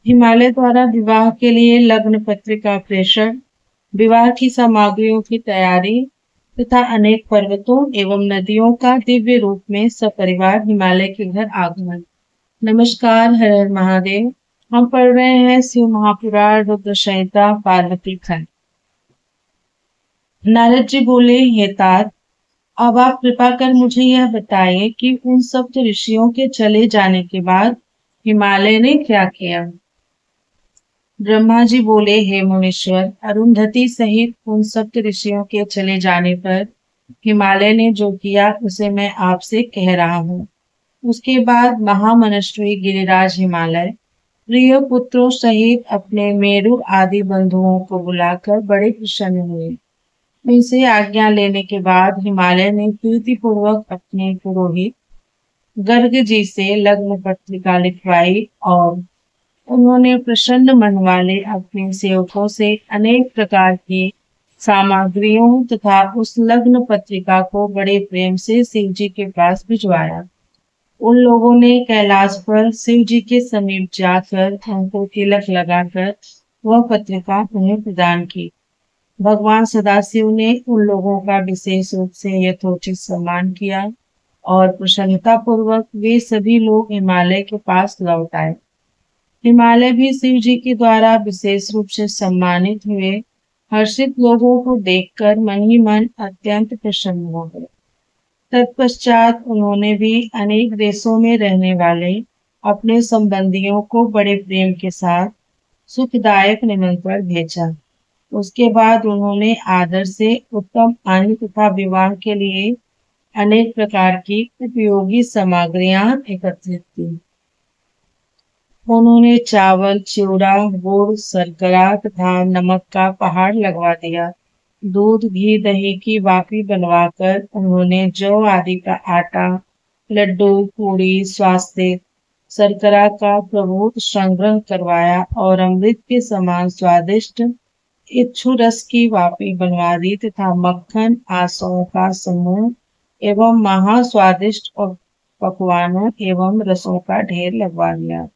हिमालय द्वारा विवाह के लिए लग्न पत्रिका प्रेषण, विवाह की सामग्रियों की तैयारी तथा अनेक पर्वतों एवं नदियों का दिव्य रूप में सपरिवार हिमालय के घर आगमन। नमस्कार, हर हर महादेव। हम पढ़ रहे हैं शिव महापुराण रुद्र संहिता पार्वती खंड। नारद जी बोले, हे तात, अब आप कृपा कर मुझे यह बताइए कि उन सप्त ऋषियों के चले जाने के बाद हिमालय ने क्या किया। ब्रह्मा जी बोले, हे मुनीश्वर, अरुंधति सहित उन सप्त ऋषियों के चले जाने पर हिमालय ने जो किया उसे मैं आपसे कह रहा हूँ। उसके बाद महामनस्वी गिरिराज हिमालय प्रिय पुत्रों सहित अपने मेरु आदि बंधुओं को बुलाकर बड़े प्रसन्न हुए। उनसे आज्ञा लेने के बाद हिमालय ने प्रीति पूर्वक अपने पुरोहित गर्ग जी से लग्न पत्रिका लिखवाई और उन्होंने प्रसन्न मन वाले अपने सेवकों से अनेक प्रकार की सामग्रियों तथा उस लग्न पत्रिका को बड़े प्रेम से शिव जी के पास भिजवाया। उन लोगों ने कैलाश पर शिव जी के समीप जाकर उनको तिलक लगाकर वह पत्रिका उन्हें प्रदान की। भगवान सदाशिव ने उन लोगों का विशेष रूप से यथोचित सम्मान किया और प्रसन्नता पूर्वक वे सभी लोग हिमालय के पास लौट आए। हिमालय भी शिव जी के द्वारा विशेष रूप से सम्मानित हुए। हर्षित लोगों को देखकर मन ही मन अत्यंत प्रसन्न हो गए। तत्पश्चात उन्होंने भी अनेक देशों में रहने वाले अपने संबंधियों को बड़े प्रेम के साथ सुखदायक निमंत्रण भेजा। उसके बाद उन्होंने आदर से उत्तम अन्न तथा विवाह के लिए अनेक प्रकार की उपयोगी सामग्रियां एकत्रित की। उन्होंने चावल, चिवड़ा, गुड़, शर्करा तथा नमक का पहाड़ लगवा दिया। दूध, घी, दही की वाफी बनवाकर उन्होंने जौ आदि का आटा, लड्डू, पूड़ी, स्वास्तिक, शर्करा का प्रभुत संग्रह करवाया और अमृत के समान स्वादिष्ट इच्छु रस की वाफी बनवा दी तथा मक्खन, आसों का समूह एवं महास्वादिष्ट पकवानों एवं रसों का ढेर लगवा दिया।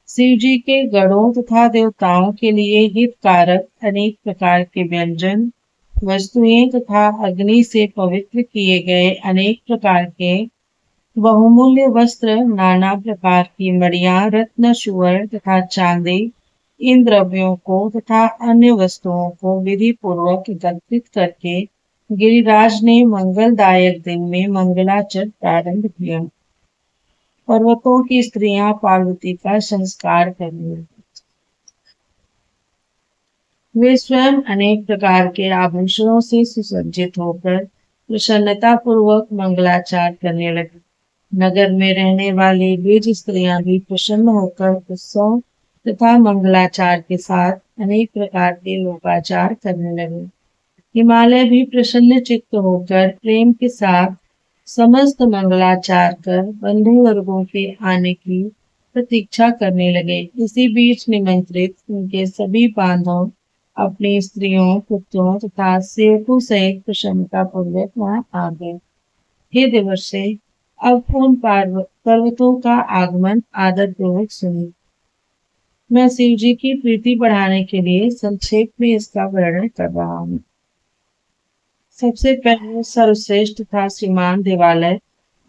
शिव जी के गणों तथा देवताओं के लिए हितकारक अनेक प्रकार के व्यंजन, वस्तुएं तथा अग्नि से पवित्र किए गए अनेक प्रकार के बहुमूल्य वस्त्र, नाना प्रकार की मड़ियां, रत्न, सुवर्ण तथा चांदी, इन द्रव्यों को तथा अन्य वस्तुओं को विधि पूर्वक एकत्रित करके गिरिराज ने मंगलदायक दिन में मंगलाचरण प्रारंभ किया। पर्वतों की स्त्रियां पार्वती का संस्कार करने लगीं। वे स्वयं अनेक प्रकार के आभूषणों से सुसज्जित होकर प्रसन्नता पूर्वक मंगलाचार करने लगी। नगर में रहने वाली द्विज स्त्रियां भी प्रसन्न होकर उत्सव तथा मंगलाचार के साथ अनेक प्रकार के लोकाचार करने लगे। हिमालय भी प्रसन्न चित्त होकर प्रेम के साथ समस्त मंगलाचार कर बंधु वर्गों के आने की प्रतीक्षा करने लगे। इसी बीच निमंत्रित उनके सभी बांधव अपनी स्त्रियों, पुत्रों तथा सेवकों सहित प्रसन्नता पूर्वक वहां आ गए। हे देवर्षि, अब उन पर्वतों का आगमन आदर पूर्वक सुनिए। मैं शिव जी की प्रीति बढ़ाने के लिए संक्षेप में इसका वर्णन कर रहा हूँ। सबसे पहले सर्वश्रेष्ठ था श्रीमान देवालय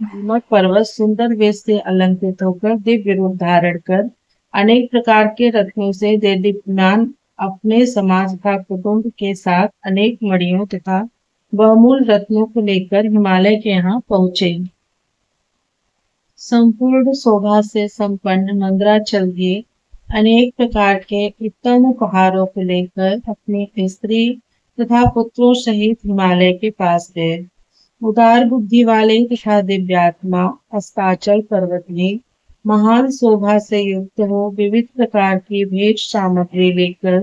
नामक पर्वत सुंदर वेश से अलंकृत होकर दिव्य रूप धारण कर अनेक प्रकार के रत्नों से देदीप्यमान अपने समाज तथा कुटुंब के साथ अनेक मणियों तथा बहुमूल्य रत्नों को लेकर हिमालय के यहाँ पहुंचे। संपूर्ण शोभा से संपन्न मंदराचल भी अनेक प्रकार के उत्तम उपहारों को लेकर अपनी स्त्री तथा पुत्रों सहित हिमालय के पास गए। उदार बुद्धि वाले तथा दिव्यात्मा अस्ताचल पर्वत में महान शोभा से युक्त हो विविध प्रकार की भेंट सामग्री लेकर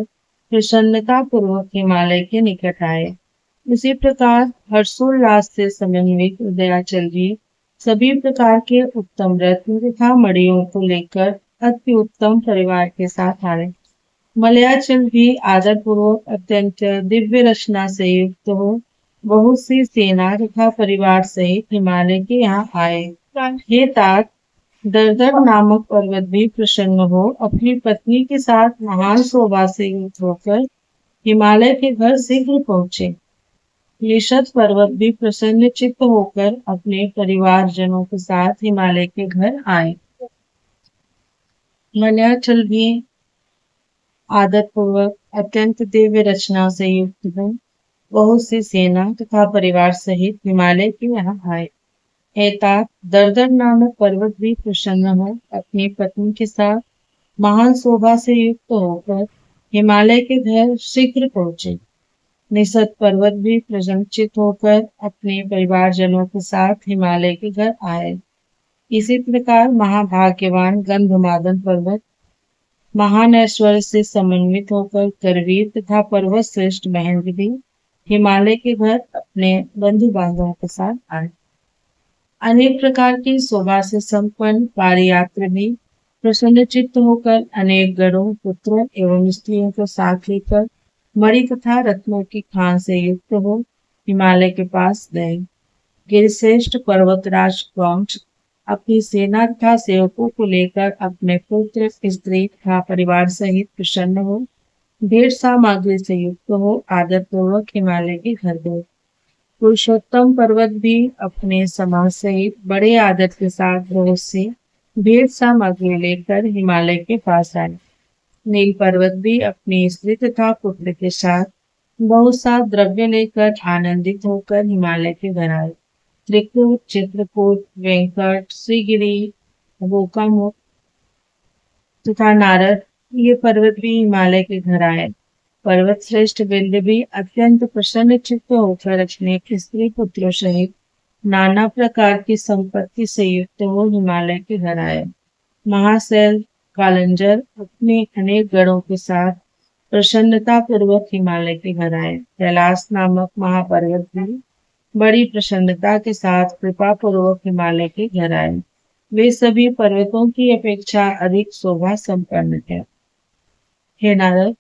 प्रसन्नता पूर्वक हिमालय के निकट आए। उसी प्रकार हर्षोल्लास से समन्वित उदयाचल जी सभी प्रकार के उत्तम रत्न तथा मणियों को लेकर अति उत्तम परिवार के साथ आए। मलयाचल भी आदर पूर्वक अत्यंत दिव्य रचना से युक्त हो बहुत सी सेना तथा परिवार सहित हिमालय के यहाँ आए। हे तात, दरदर नामक पर्वत भी प्रसन्न हो अपनी पत्नी के साथ महान शोभा से युक्त होकर हिमालय के घर शीघ्र पहुंचे। निषद पर्वत भी प्रसन्न चित्त होकर अपने परिवारजनों के साथ हिमालय के घर आए। मलयाचल भी आदत पूर्वक अत्यंत दिव्य रचना से युक्त हो बहुत सी सेना तथा परिवार सहित हिमालय के यहाँ आए। एतात दरदर नामक पर्वत भी प्रसन्न हो अपनी पत्नी के साथ महान शोभा से युक्त होकर हिमालय के घर शीघ्र पहुंचे। निषद पर्वत भी प्रसन्नचित होकर अपने परिवारजनों के साथ हिमालय के घर आए। इसी प्रकार महाभाग्यवान गंधमादन पर्वत महान ऐश्वर्य से समन्वित होकर करवीर तथा पर्वत श्रेष्ठ महेंद्र भी हिमालय के घर अपने बंधु बांधवों के साथ आए। अनेक प्रकार की शोभा से संपन्न पारियात्र भी प्रसन्नचित्त होकर अनेक गणों पुत्रों एवं स्त्रियों को साथ लेकर मणि तथा रत्नों की खान से युक्त हो हिमालय के पास गए। गिरिश्रेष्ठ पर्वतराज क्रौंच अपनी सेना तथा सेवकों को लेकर अपने पुत्र स्त्री तथा परिवार सहित प्रसन्न हो ढेर सामग्री से युक्त हो आदर पूर्वक हिमालय के घर गए। पुरुषोत्तम पर्वत भी अपने समाज सहित बड़े आदर के साथ बहुत सी भेंट सामग्री लेकर हिमालय के पास आए। नील पर्वत भी अपनी स्त्री तथा पुत्र के साथ बहुत सा द्रव्य लेकर आनंदित होकर हिमालय के घर आए। त्रिकूट चित्रकूट वेंकट श्रीगिरी गोकामुख तथा नारद ये पर्वत भी हिमालय के घर आए। पर्वत श्रेष्ठ विंध्य भी अत्यंत प्रसन्न चित्त होकर अपने स्त्री पुत्रों सहित नाना प्रकार की संपत्ति से युक्त हो हिमालय के घर आए। महाशैल कालंजर अपने अनेक गणों के साथ प्रसन्नता पूर्वक हिमालय के घर आए। कैलाश नामक महापर्वत भी बड़ी प्रसन्नता के साथ कृपा पूर्वक हिमालय के घर आए। वे सभी पर्वतों की अपेक्षा अधिक शोभा संपन्न थे। हे नारद,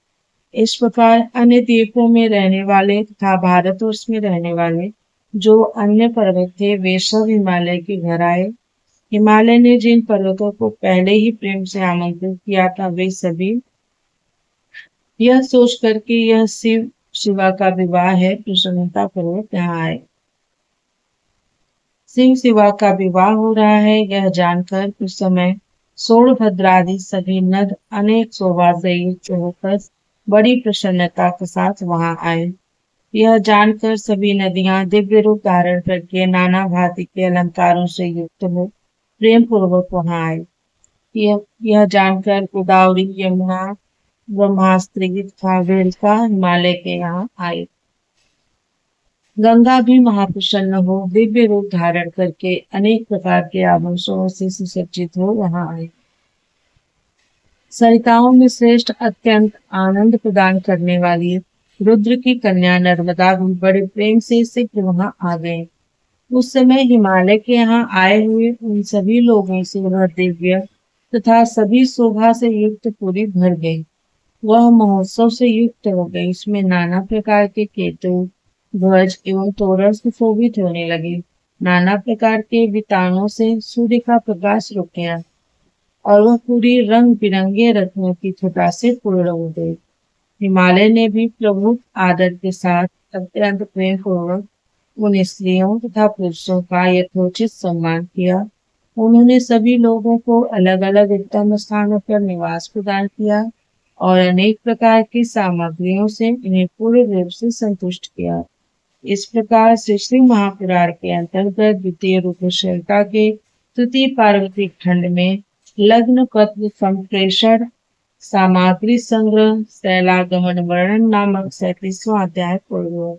इस प्रकार अन्य द्वीपों में रहने वाले तथा भारतवर्ष में रहने वाले जो अन्य पर्वत थे वे सब हिमालय के घर आए। हिमालय ने जिन पर्वतों को पहले ही प्रेम से आमंत्रित किया था वे सभी यह सोच करके यह शिवा का विवाह है प्रसन्नता पूर्वक यहाँ आए। शिव शिवा का विवाह हो रहा है यह जानकर उस समय सोमभद्रादि सभी नद अनेक शोभा से युक्त होकर बड़ी प्रसन्नता के साथ वहां आए। यह जानकर सभी नदियां दिव्य रूप धारण करके नाना भांति के अलंकारों से युक्त हो प्रेम पूर्वक वहां आए। यह जानकर गोदावरी यमुना ब्रह्मास्त्री तथा वेलका हिमालय के यहाँ आए। गंगा भी महाप्रसन्न हो दिव्य रूप धारण करके अनेक प्रकार के आभूषणों से सुसज्जित हो वहां आए। सरिताओं में श्रेष्ठ अत्यंत आनंद प्रदान करने वाली रुद्र की कन्या नर्मदा भी बड़े प्रेम से शीघ्र वहां आ गए। उस समय हिमालय के यहाँ आए हुए उन सभी लोगों से वह दिव्य तथा सभी शोभा से युक्त पूरी भर गई। वह महोत्सव से युक्त हो गई। उसमें नाना प्रकार के केतु ध्वज एवं तोरण सुशोभित होने लगे। नाना प्रकार के वितानों से सूर्य का प्रकाश रुक गया और वह पूरी रंग बिरंगे रत्नों की छटा से पूर्ण हो गई। हिमालय ने भी प्रभु आदर के साथ अत्यंत प्रेम पूर्वक उन स्त्रियों तथा पुरुषों का यथोचित सम्मान किया। उन्होंने सभी लोगों को अलग अलग उत्तम स्थानों पर निवास प्रदान किया और अनेक प्रकार की सामग्रियों से इन्हें पूर्ण रूप से संतुष्ट किया। इस प्रकार श्री महापुराण के अंतर्गत द्वितीय रुद्रशैलता के तृतीय पार्वती खंड में लग्न पत्र संप्रेषण सामग्री संग्रह शैलागमन वर्णन नामक 37वां अध्याय पूर्ण हुआ।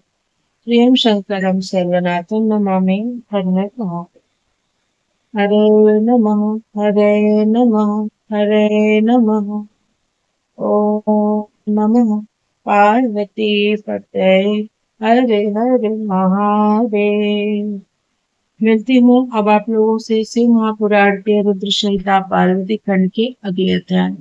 प्रियम शंकरम सर्वनाथम नमामि। हरे नमः हरे नमः हरे नमः हरे नमः। ओम नमः पार्वती पते हरे हरे महादेव। मिलती हूँ अब आप लोगों से शिव महापुराण के रुद्रशैलता पार्वती खंड के अगले अध्याय।